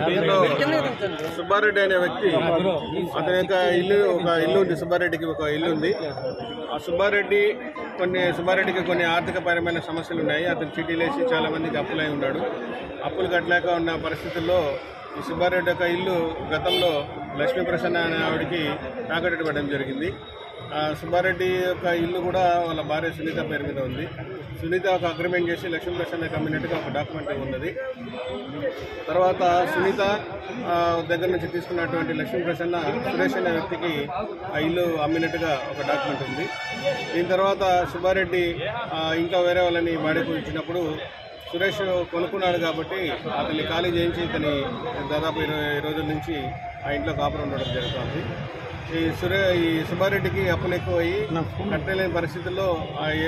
దీంట్లో సుబ్బారెడ్డి అనే వ్యక్తి అతని యొక్క ఒక ఇల్లు ఉంది. సుబ్బారెడ్డికి ఒక ఇల్లు ఉంది. ఆ సుబ్బారెడ్డికి కొన్ని ఆర్థికపరమైన సమస్యలు ఉన్నాయి. అతను చీటీలు వేసి చాలా మందికి అప్పులై ఉన్నాడు. అప్పులు కట్టలేక ఉన్న పరిస్థితుల్లో ఈ సుబ్బారెడ్డి యొక్క ఇల్లు గతంలో లక్ష్మీ ప్రసన్న అనే ఆవిడికి తాకట్టబడడం జరిగింది. సుబ్బారెడ్డి యొక్క ఇల్లు కూడా వాళ్ళ భార్య సునీత పేరు మీద ఉంది. సునీత ఒక అగ్రిమెంట్ చేసి లక్ష్మీ ప్రసన్న కమ్యూనిటీగా ఒక డాక్యుమెంట్ ఉన్నది. తర్వాత సునీత దగ్గర నుంచి తీసుకున్నటువంటి లక్ష్మీ ప్రసన్న సురేష్ అనే వ్యక్తికి ఆ ఇల్లు అమ్మినట్టుగా ఒక డాక్యుమెంట్ ఉంది. దీని తర్వాత సుబ్బారెడ్డి ఇంకా వేరే వాళ్ళని వాడికి ఇచ్చినప్పుడు సురేష్ కొనుక్కున్నాడు కాబట్టి అతన్ని ఖాళీ చేయించి ఇతని దాదాపు 20 రోజుల నుంచి ఆ ఇంట్లో కాపురం ఉండడం జరుగుతుంది. ఈ సుబ్బారెడ్డికి అప్పులు ఎక్కువయ్యి కట్టలేని పరిస్థితుల్లో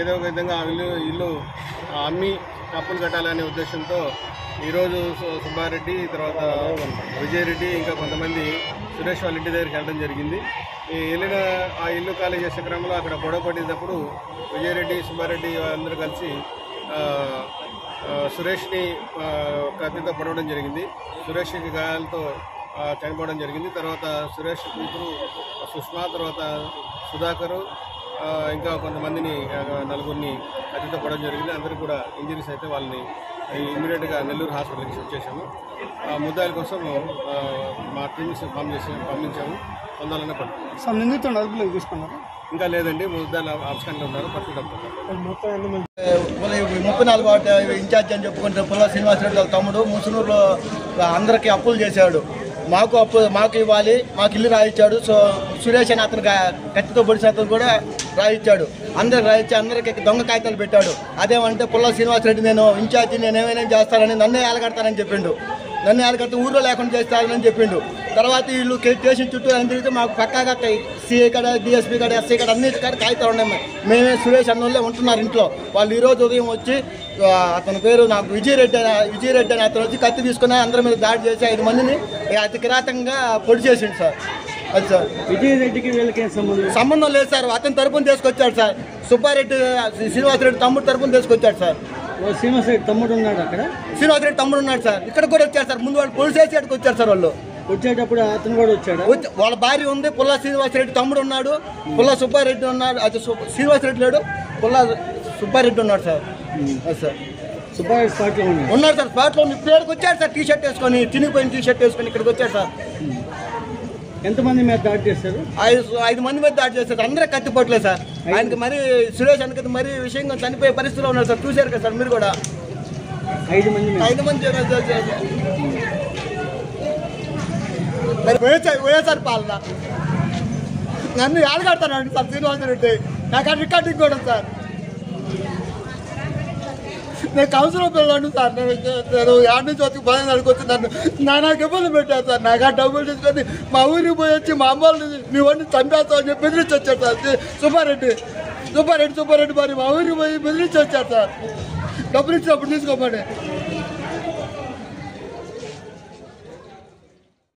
ఏదో ఒక విధంగా ఇల్లు అమ్మి అప్పులు కట్టాలనే ఉద్దేశంతో ఈరోజు సుబ్బారెడ్డి, తర్వాత విజయరెడ్డి, ఇంకా కొంతమంది సురేష్ వాళ్ళ ఇంటి దగ్గరికి వెళ్ళడం జరిగింది. వెళ్ళిన ఆ ఇల్లు ఖాళీ చేసే క్రమంలో అక్కడ గొడవ పడేటప్పుడు విజయరెడ్డి, సుబ్బారెడ్డి అందరూ కలిసి సురేష్ని కత్తితో పొడవడం జరిగింది. సురేష్కి గాయాలతో చనిపోవడం జరిగింది. తర్వాత సురేష్ కూతురు సుష్మా, తర్వాత సుధాకరు, ఇంకా కొంతమందిని నలుగురిని కత్తితో పొడవడం జరిగింది. అందరికీ కూడా ఇంజరీస్ అయితే వాళ్ళని ఇమీడియట్గా నెల్లూరు హాస్పిటల్కి షిఫ్ట్ చేశాము. ముద్దాయిల కోసం మా టీమ్స్ పంపించాము. పొందాలనే పడుతుంది. ఇంకా లేదండి, ముద్దాయిలు ఆప్షన్లో ఉన్నారు, పట్టుకుంటారు. 34 వార్డు ఇన్ఛార్జ్ అని చెప్పుకుంటే పుల్ల శ్రీనివాసరెడ్డి వాళ్ళ తమ్ముడు ముసునూరులో అందరికీ అప్పులు చేశాడు. మాకు ఇవ్వాలి, మాకు ఇల్లు రాయించాడు. సో సురేష్ అని అతను కత్తితో పొడిచి అతను కూడా రాయించాడు. అందరికి రాయించి అందరికి దొంగ కాగితాలు పెట్టాడు. అదేమంటే పుల్ల శ్రీనివాసరెడ్డి నేను ఇన్ఛార్జి, నేను ఏమైనా చేస్తానని నన్నే ఏలగడతానని చెప్పిండు. నన్ను ఏలగడితే ఊళ్ళో లేకుండా చేస్తానని చెప్పిండు. తర్వాత వీళ్ళు స్టేషన్ చుట్టూ అని తిరిగితే మాకు పక్కాగా సిఐ కాడ, డిఎస్పీ కాడ, ఎస్ఐ కాడ అన్నిటి కాడ కాగితాలు ఉన్నాయి. మేమే సురేష్ అన్నోళ్ళే ఉంటున్నారు ఇంట్లో. వాళ్ళు ఈరోజు ఉదయం వచ్చి అతని పేరు నాకు విజయరెడ్డి అని అతను వచ్చి కత్తి తీసుకుని అందరి మీద దాడి చేసి 5 మందిని అతి కిరాతంగా పొడి చేసిండు సార్. అది సార్ విజయరెడ్డికి వీళ్ళకి సంబంధం లేదు సార్. అతని తరపున తీసుకొచ్చాడు సార్. సుబ్బారెడ్డి శ్రీనివాసరెడ్డి తమ్ముడు తరపున తీసుకొచ్చాడు సార్. శ్రీనివాసరెడ్డి తమ్ముడు ఉన్నాడు అక్కడ. శ్రీనివాసరెడ్డి తమ్ముడు ఉన్నాడు సార్. ఇక్కడ కూడా వచ్చారు సార్. ముందు వాళ్ళు పోలీస్ స్టేషన్కి వచ్చారు సార్. వాళ్ళు వచ్చేటప్పుడు అతను కూడా వచ్చాడు. వాళ్ళ భార్య ఉంది, పుల్ల శ్రీనివాసరెడ్డి తమ్ముడు ఉన్నాడు, పుల్ల సుబ్బారెడ్డి ఉన్నాడు. అది శ్రీనివాసరెడ్డి లేడు, పుల్ల సుబ్బారెడ్డి ఉన్నాడు సార్. సార్ సుబ్బారెడ్డి స్పాట్లో ఉన్నాడు సార్. స్పాట్లో ఇక్కడికి వచ్చాడు సార్. టీషర్ట్ వేసుకొని, చినిగిపోయిన టీషర్ట్ వేసుకొని ఇక్కడికి వచ్చాడు సార్. ఎంతమంది మీద దాడి చేశారు? 5 మంది మీద దాడి చేశారు. అందరూ కత్తిపోట్లేదు సార్. ఆయనకి మరి సురేష్ అనకైతే మరీ విషయంగా చనిపోయే పరిస్థితిలో ఉన్నారు సార్. చూశారు కదా సార్ మీరు కూడా. 5 మంది వైఎస్ఆర్ పాలన నన్ను ఏడగడతానండి సార్ శ్రీనివాసరెడ్డి. నాకు ఆ రికార్డింగ్ కూడా సార్. నేను కౌన్సిలర్ పిల్లలు సార్. నేను యాడ్ నుంచి వచ్చి భయం అడుగుతుంది. నాకు ఇబ్బంది పెట్టారు సార్. నాకు ఆ డబ్బులు తీసుకొని మా ఊరికి పోయి వచ్చి మా అమ్మ వాళ్ళని మీ వాడిని చంపేస్తావు అని చెప్పి బెదిరించి వచ్చాడు సార్ సుబ్బారెడ్డి మరి మా ఊరికి పోయి బెదిరించి వచ్చారు సార్. డబ్బులు ఇచ్చినప్పుడు తీసుకోమని.